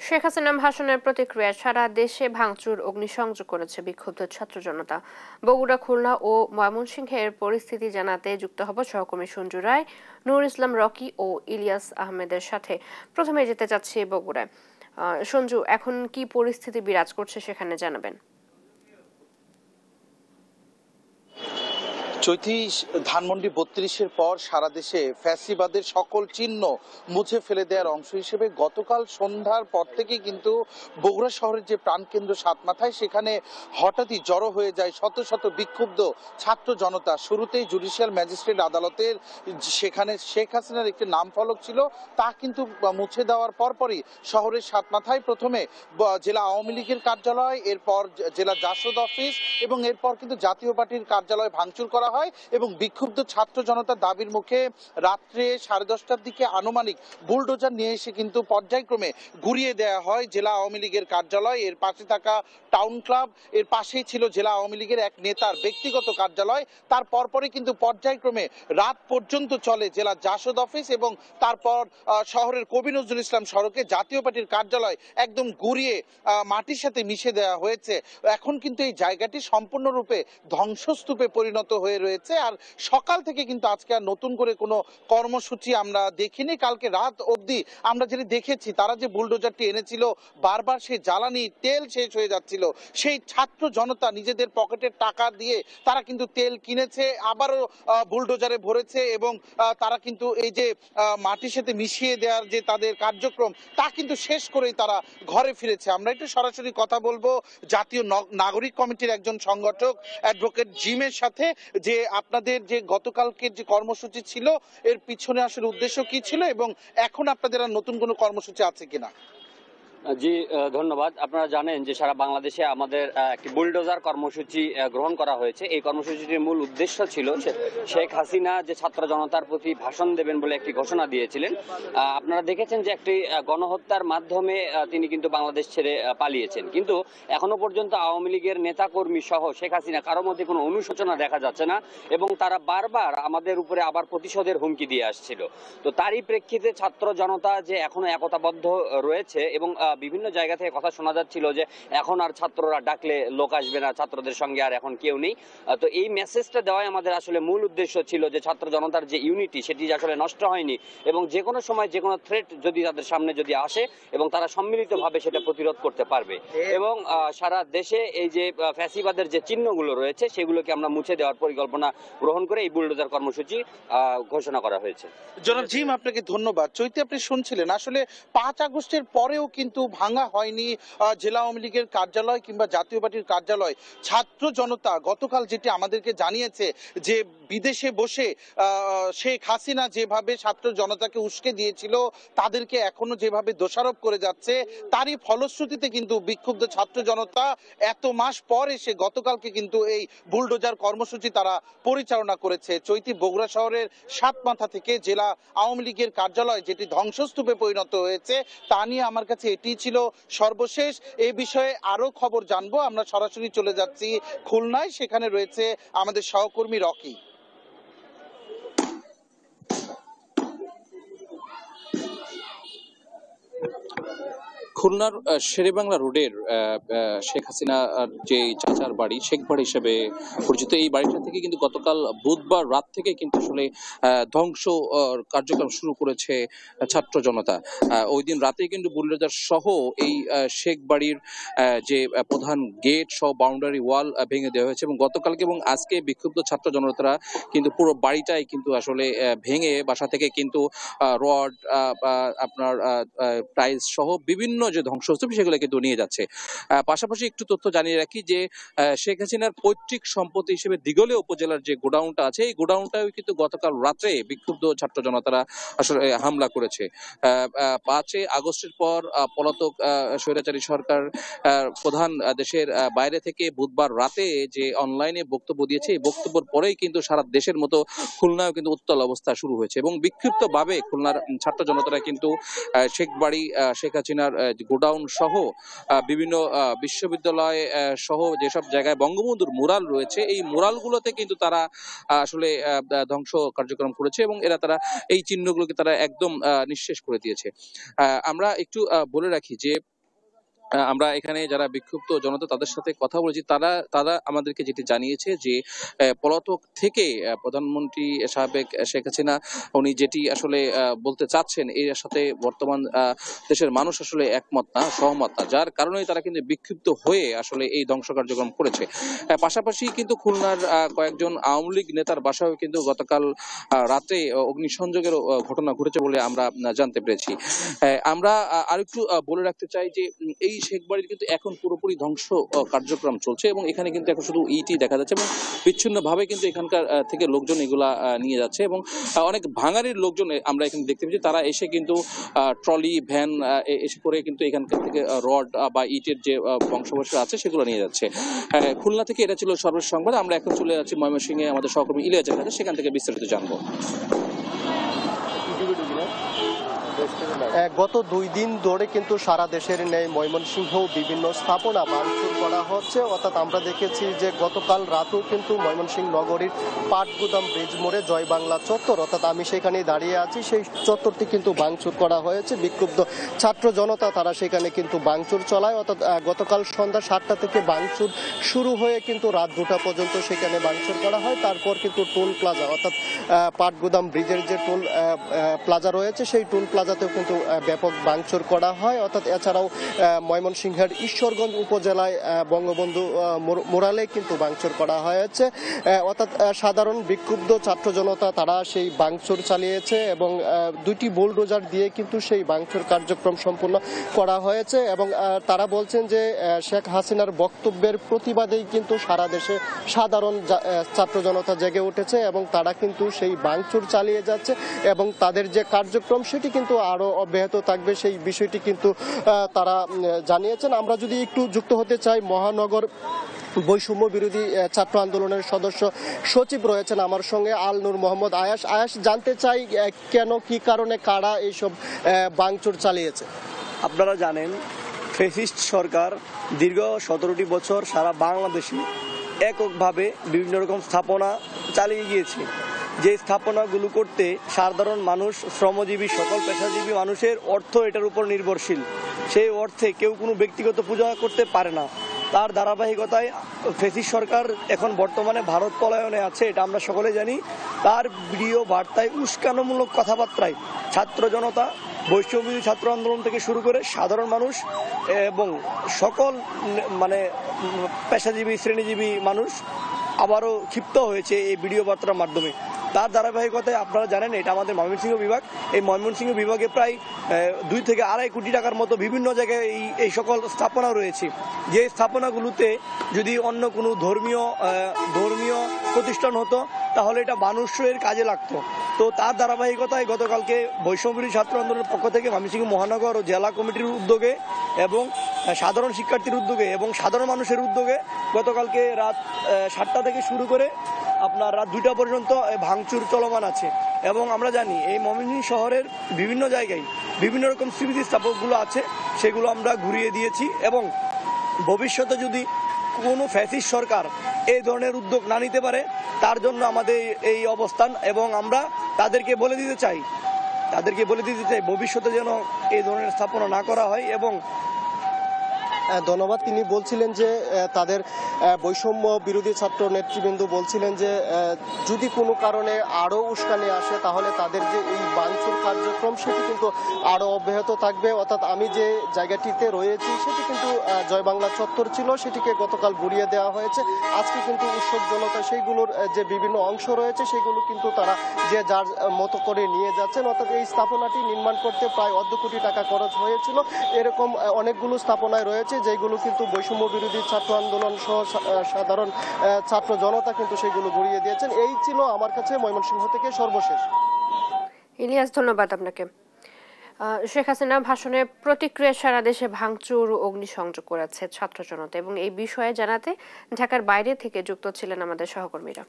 শেখ হাসিনা ভাষণের প্রতিক্রিয়া সারা দেশে ভাঙচুর অগ্নিসংযোগ করেছে বিক্ষুব্ধ ছাত্র জনতা। বগুড়া, খুলনা ও ময়মনসিংহের পরিস্থিতি জানাতে যুক্ত হব সহকর্মী সঞ্জু রায়, নূর ইসলাম রকি ও ইলিয়াস আহমেদের সাথে। প্রথমে যেতে চাচ্ছি বগুড়ায়। সঞ্জু, এখন কি পরিস্থিতি বিরাজ করছে সেখানে জানাবেন। চৈতি, ধানমন্ডি ৩২-এর পর সারা দেশে ফ্যাসিবাদের সকল চিহ্ন মুছে ফেলে দেওয়ার অংশ হিসেবে গতকাল সন্ধ্যার পর থেকে কিন্তু বগুড়া শহরের যে প্রাণকেন্দ্র সাতমাথায় সেখানে হঠাৎই জড়ো হয়ে যায় শত শত বিক্ষুব্ধ ছাত্র জনতা। শুরুতেই জুডিশিয়াল ম্যাজিস্ট্রেট আদালতের সেখানে শেখ হাসিনার একটি নাম ফলক ছিল, তা কিন্তু মুছে দেওয়ার পরপরই শহরের সাতমাথায় প্রথমে জেলা আওয়ামী লীগের কার্যালয়, এরপর জেলা জাসদ অফিস এবং এরপর কিন্তু জাতীয় পার্টির কার্যালয় ভাঙচুর করা হয় এবং বিক্ষুব্ধ ছাত্র জনতার দাবির মুখে রাত্রে 10:30টার দিকে আনুমানিক বুলডোজার নিয়ে এসে কিন্তু পর্যায়ক্রমে ঘুরিয়ে দেওয়া হয় জেলা আওয়ামী লীগের কার্যালয়। এর পাশে থাকা টাউন ক্লাব, এর পাশেই ছিল জেলা আওয়ামী লীগের এক নেতার ব্যক্তিগত কার্যালয়। তার পরপরই কিন্তু পর্যায়ক্রমে রাত পর্যন্ত চলে জেলা জাসদ অফিস এবং তারপর শহরের কবি নজরুল ইসলাম সড়কে জাতীয় পার্টির কার্যালয় একদম ঘুরিয়ে মাটির সাথে মিশে দেওয়া হয়েছে। এখন কিন্তু এই জায়গাটি সম্পূর্ণরূপে ধ্বংসস্তূপে পরিণত হয়ে রয়েছে। আর সকাল থেকে কিন্তু আজকে আর নতুন করে কোনো কর্মসূচি আমরা দেখিনি। কালকে রাত অবধি আমরা যেটা দেখেছি, তারা যে বুলডোজারটি এনেছিল, বারবার সেই জ্বালানি তেল শেষ হয়ে যাচ্ছিল। সেই ছাত্র জনতা নিজেদের পকেটের টাকা দিয়ে তারা কিন্তু তেল কিনেছে, আবারও বুলডোজারে ভরেছে এবং তারা কিন্তু এই যে মাটির সাথে মিশিয়ে দেওয়ার যে তাদের কার্যক্রম, তা কিন্তু শেষ করেই তারা ঘরে ফিরেছে। আমরা একটু সরাসরি কথা বলবো জাতীয় নাগরিক কমিটির একজন সংগঠক অ্যাডভোকেট জিমের সাথে, যে আপনাদের যে গতকালকের যে কর্মসূচি ছিল এর পিছনে আসলে উদ্দেশ্য কি ছিল এবং এখন আপনাদের আর নতুন কোনো কর্মসূচি আছে কিনা। জি, ধন্যবাদ। আপনারা জানেন যে সারা বাংলাদেশে আমাদের একটি বুলডোজার কর্মসূচি গ্রহণ করা হয়েছে। এই কর্মসূচিটির মূল উদ্দেশ্য ছিল শেখ হাসিনা যে ছাত্র জনতার প্রতি ভাষণ দেবেন বলে একটি ঘোষণা দিয়েছিলেন। আপনারা দেখেছেন যে একটি গণহত্যার মাধ্যমে তিনি কিন্তু বাংলাদেশ ছেড়ে পালিয়েছেন, কিন্তু এখনো পর্যন্ত আওয়ামী লীগের নেতাকর্মী সহ শেখ হাসিনা কারোর মধ্যে কোনো অনুশোচনা দেখা যাচ্ছে না এবং তারা বারবার আমাদের উপরে আবার প্রতিশোধের হুমকি দিয়ে আসছিল। তো তারই প্রেক্ষিতে ছাত্র জনতা যে এখনো একতাবদ্ধ রয়েছে এবং বিভিন্ন জায়গা থেকে কথা শোনা যাচ্ছিল যে এখন আর ছাত্ররা ডাকলে লোক আসবে না, ছাত্রদের সঙ্গে আর এখন কেউ নেই। তো এই মেসেজটা দেওয়াই আমাদের আসলে মূল উদ্দেশ্য ছিল, যে ছাত্র জনতার যে ইউনিটি সেটি আসলে নষ্ট হয়নি এবং যে কোনো সময় যে কোনো থ্রেট যদি তাদের সামনে যদি আসে এবং তারা সম্মিলিতভাবে সেটা প্রতিরোধ করতে পারবে এবং সারা দেশে এই যে ফ্যাসিবাদের যে চিহ্নগুলো রয়েছে সেগুলোকে আমরা মুছে দেওয়ার পরিকল্পনা গ্রহণ করে এই বুলডোজার কর্মসূচি ঘোষণা করা হয়েছে। জনাব জিম, আপনাকে ধন্যবাদ। চৈতি, আপনি শুনছিলেন আসলে 5 আগস্টের পরেও কিন্তু ভাঙা হয়নি জেলা আওয়ামী লীগের কার্যালয় কিংবা জাতীয় পার্টির কার্যালয়। ছাত্র জনতা গতকাল যেটি আমাদেরকে জানিয়েছে যে বিদেশে বসে শেখ হাসিনা যেভাবে ছাত্র জনতাকে উস্কে দিয়েছিল, তাদেরকে এখনো যেভাবে দোষারোপ করে যাচ্ছে, তারই ফলশ্রুতিতে কিন্তু বিক্ষুব্ধ ছাত্র জনতা এত মাস পর এসে গতকালকে কিন্তু এই বুলডোজার কর্মসূচি তারা পরিচালনা করেছে। চৈতি, বগুড়া শহরের সাতমাথা থেকে জেলা আওয়ামী লীগের কার্যালয় যেটি ধ্বংসস্তূপে পরিণত হয়েছে, তা নিয়ে আমার কাছে এটি ছিল সর্বশেষ। এই বিষয়ে আরো খবর জানবো আমরা সরাসরি চলে যাচ্ছি খুলনায়, সেখানে রয়েছে আমাদের সহকর্মী রকি। খুলনার শেরেবাংলা রোডের শেখ হাসিনা যে চাচার বাড়ি, শেখ বাড়ি হিসেবে পরিচিত, এই বাড়িটা থেকে কিন্তু গতকাল বুধবার রাত থেকে কিন্তু আসলে ধ্বংস কার্যক্রম শুরু করেছে ছাত্র জনতা। ওই দিন রাতে কিন্তু বুলডোজার সহ এই শেখ বাড়ির যে প্রধান গেট সহ বাউন্ডারি ওয়াল ভেঙে দেওয়া হয়েছে এবং গতকালকে এবং আজকে বিক্ষুব্ধ ছাত্র জনতারা কিন্তু পুরো বাড়িটাই কিন্তু আসলে ভেঙে বাসা থেকে কিন্তু রড, আপনার টাইলস সহ বিভিন্ন যে ধ্বংসস্তূপ সেগুলো কিন্তু নিয়ে যাচ্ছে। পাশাপাশি একটু তথ্য জানিয়ে রাখি যে শেখ হাসিনার পৈতৃক সম্পত্তি হিসেবে দিঘলিয়া উপজেলার যে গোডাউনটা আছে, এই গোডাউনটাও কিন্তু গতকাল রাত্রে বিক্ষুব্ধ ছাত্র জনতারা আসলে হামলা করেছে। 5 আগস্টের পর পলাতক স্বৈরাচারী সরকার প্রধান দেশের বাইরে থেকে বুধবার রাতে যে অনলাইনে বক্তব্য দিয়েছে, এই বক্তব্যের পরেই কিন্তু সারা দেশের মতো খুলনায়ও কিন্তু উত্তাল অবস্থা শুরু হয়েছে এবং বিক্ষিপ্তভাবে খুলনার ছাত্র জনতারা কিন্তু শেখ বাড়ি, শেখ হাসিনার গোডাউন সহ বিভিন্ন বিশ্ববিদ্যালয় সহ যেসব জায়গায় বঙ্গবন্ধুর মুরাল রয়েছে, এই মুরালগুলোতে কিন্তু তারা আসলে ধ্বংস কার্যক্রম করেছে এবং তারা এই চিহ্নগুলোকে তারা একদম নিঃশেষ করে দিয়েছে। আমরা একটু বলে রাখি যে আমরা এখানে যারা বিক্ষুব্ধ জনতা তাদের সাথে কথা বলেছি, তারা আমাদেরকে যেটি জানিয়েছে যে পলাতক থেকে প্রধানমন্ত্রী সাবেক শেখ হাসিনা উনি যেটি আসলে বলতে চাচ্ছেন এর সাথে বর্তমান দেশের মানুষ আসলে একমত না, সহমত না, যার কারণে তারা কিন্তু বিক্ষুব্ধ হয়ে আসলে এই ধ্বংস কার্যক্রম করেছে। পাশাপাশি কিন্তু খুলনার কয়েকজন আওয়ামী লীগ নেতার বাসায়ও কিন্তু গতকাল রাতে অগ্নিসংযোগের ঘটনা ঘটেছে বলে আমরা জানতে পেরেছি। আমরা আরেকটু বলে রাখতে চাই যে এই শেখ বাড়ির কিন্তু এখন পুরোপুরি ধ্বংস কার্যক্রম চলছে এবং এখানে কিন্তু এখন শুধু ইটই দেখা যাচ্ছে এবং বিচ্ছিন্নভাবে কিন্তু এখানকার থেকে লোকজন এগুলা নিয়ে যাচ্ছে এবং অনেক ভাঙারির লোকজন আমরা এখানে দেখতে পাচ্ছি, তারা এসে কিন্তু ট্রলি ভ্যান এসে করে কিন্তু এখানকার থেকে রড বা ইটের যে বংশবর্ষ আছে সেগুলো নিয়ে যাচ্ছে। খুলনা থেকে এটা ছিল সর্বশেষ সংবাদ। আমরা এখন চলে যাচ্ছি ময়মনসিংহে আমাদের সহকর্মী ইলিয়াসের কাছে, সেখান থেকে বিস্তারিত জানবো। গত 2 দিন ধরে কিন্তু সারা দেশের ন্যায় ময়মনসিংহেও বিভিন্ন স্থাপনা ভাঙচুর করা হচ্ছে। অর্থাৎ আমরা দেখেছি যে গতকাল রাতেও কিন্তু ময়মনসিংহ নগরীর পাটগুদাম ব্রিজ মোড়ে জয় বাংলা চত্বর, অর্থাৎ আমি সেখানে দাঁড়িয়ে আছি, সেই চত্বরটি কিন্তু ভাঙচুর করা হয়েছে। বিক্ষুব্ধ ছাত্র জনতা তারা সেখানে কিন্তু ভাঙচুর চলায়। অর্থাৎ গতকাল সন্ধ্যা 7টা থেকে ভাঙচুর শুরু হয়ে কিন্তু রাত 2টা পর্যন্ত সেখানে ভাঙচুর করা হয়। তারপর কিন্তু টোল প্লাজা অর্থাৎ পাটগুদাম ব্রিজের যে টোল প্লাজা রয়েছে সেই টোল প্লাজাতেও কিন্তু ব্যাপক ভাঙচুর করা হয়। অর্থাৎ এছাড়াও ময়মনসিংহের ঈশ্বরগঞ্জ উপজেলায় বঙ্গবন্ধু মোড়ালে কিন্তু ভাঙচুর করা হয়েছে। অর্থাৎ সাধারণ বিক্ষুব্ধ ছাত্র জনতা তারা সেই ভাঙচুর চালিয়েছে এবং 2টি বুলডোজার দিয়ে কিন্তু সেই ভাঙচুর কার্যক্রম সম্পূর্ণ করা হয়েছে এবং তারা বলছেন যে শেখ হাসিনার বক্তব্যের প্রতিবাদেই কিন্তু সারা দেশে সাধারণ ছাত্র জনতা জেগে উঠেছে এবং তারা কিন্তু সেই ভাঙচুর চালিয়ে যাচ্ছে এবং তাদের যে কার্যক্রম সেটি কিন্তু আরো অব্যাহত থাকবে, সেই বিষয়টি কিন্তু তারা জানিয়েছেন। আমরা যদি একটু যুক্ত হতে চাই, মহানগর বৈষম্য বিরোধী ছাত্র আন্দোলনের সদস্য সচিব রয়েছেন আমার সঙ্গে, আল নূর মোহাম্মদ আয়াস, জানতে চাই কেন, কি কারণে, কারা এইসব ভাঙচুর চালিয়েছে? আপনারা জানেন ফ্যাসিস্ট সরকার দীর্ঘ 17টি বছর সারা বাংলাদেশে এককভাবে বিভিন্ন রকম স্থাপনা চালিয়ে গিয়েছে। যে স্থাপনাগুলো করতে সাধারণ মানুষ, শ্রমজীবী, সকল পেশাজীবী মানুষের অর্থ এটার উপর নির্ভরশীল। সেই অর্থে কেউ কোনো ব্যক্তিগত পূজা করতে পারে না। তার ধারাবাহিকতায় ফ্যাসিস্ট সরকার এখন বর্তমানে ভারত পলায়নে আছে, এটা আমরা সকলে জানি। তার ভিডিও বার্তায় উস্কানিমূলক কথাবার্তায় ছাত্র জনতা, বৈষম্যবিরোধী ছাত্র আন্দোলন থেকে শুরু করে সাধারণ মানুষ এবং সকল পেশাজীবী, শ্রেণীজীবী মানুষ আবারও ক্ষিপ্ত হয়েছে এই ভিডিও বার্তার মাধ্যমে। তার ধারাবাহিকতায় আপনারা জানেন এটা আমাদের ময়মনসিংহ বিভাগ। এই ময়মনসিংহ বিভাগে প্রায় 2 থেকে 2.5 কোটি টাকার মতো বিভিন্ন জায়গায় এই সকল স্থাপনা রয়েছে। যে স্থাপনাগুলোতে যদি অন্য কোনো ধর্মীয় প্রতিষ্ঠান হতো তাহলে এটা মানুষের কাজে লাগতো। তো তার ধারাবাহিকতায় গতকালকে বৈষম্যবিরোধী ছাত্র আন্দোলনের পক্ষ থেকে ময়মনসিংহ মহানগর ও জেলা কমিটির উদ্যোগে এবং সাধারণ শিক্ষার্থীর উদ্যোগে এবং সাধারণ মানুষের উদ্যোগে গতকালকে রাত 7টা থেকে শুরু করে আপনার রাত 2টা পর্যন্ত ভাঙচুর চলমান আছে। এবং আমরা জানি এই ময়মনসিংহ শহরের বিভিন্ন জায়গায় বিভিন্ন রকম স্মৃতি স্থাপকগুলো আছে, সেগুলো আমরা ঘুরিয়ে দিয়েছি এবং ভবিষ্যতে যদি কোনো ফ্যাসিস্ট সরকার এই ধরনের উদ্যোগ না নিতে পারে তার জন্য আমাদের এই অবস্থান। এবং আমরা তাদেরকে বলে দিতে চাই ভবিষ্যতে যেন এই ধরনের স্থাপনা না করা হয়। এবং ধন্যবাদ। তিনি বলছিলেন যে তাদের বৈষম্য বিরোধী ছাত্র নেতৃবৃন্দ বলছিলেন যে যদি কোনো কারণে আরও উস্কানি আসে তাহলে তাদের যে এই ভাঙচুর কার্যক্রম সেটি কিন্তু আরও অব্যাহত থাকবে। অর্থাৎ আমি যে জায়গাটিতে রয়েছি সেটি কিন্তু জয় বাংলা চত্বর ছিল, সেটিকে গতকাল গুড়িয়ে দেওয়া হয়েছে। আজকে কিন্তু উৎসব জনতা সেইগুলোর যে বিভিন্ন অংশ রয়েছে সেগুলো কিন্তু তারা যে যার মতো করে নিয়ে যাচ্ছেন। অর্থাৎ এই স্থাপনাটি নির্মাণ করতে প্রায় 1.5 কোটি টাকা খরচ হয়েছিল। এরকম অনেকগুলো স্থাপনায় রয়েছে যেগুলো কিন্তু বৈষম্য বিরোধী ছাত্র আন্দোলন সহ সাধারণ ছাত্র জনতা কিন্তু সেগুলো গুড়িয়ে দিয়েছেন। এই ছিল আমার কাছে ময়মনসিংহ থেকে সর্বশেষ। ইলিয়াস, ধন্যবাদ আপনাকে। শেখ হাসিনা ভাষণে প্রতিক্রিয়া সারা দেশে ভাঙচুর ও অগ্নিসংযোগ করেছে ছাত্র জনতা এবং এই বিষয়ে জানাতে ঢাকার বাইরে থেকে যুক্ত ছিলেন আমাদের সহকর্মীরা।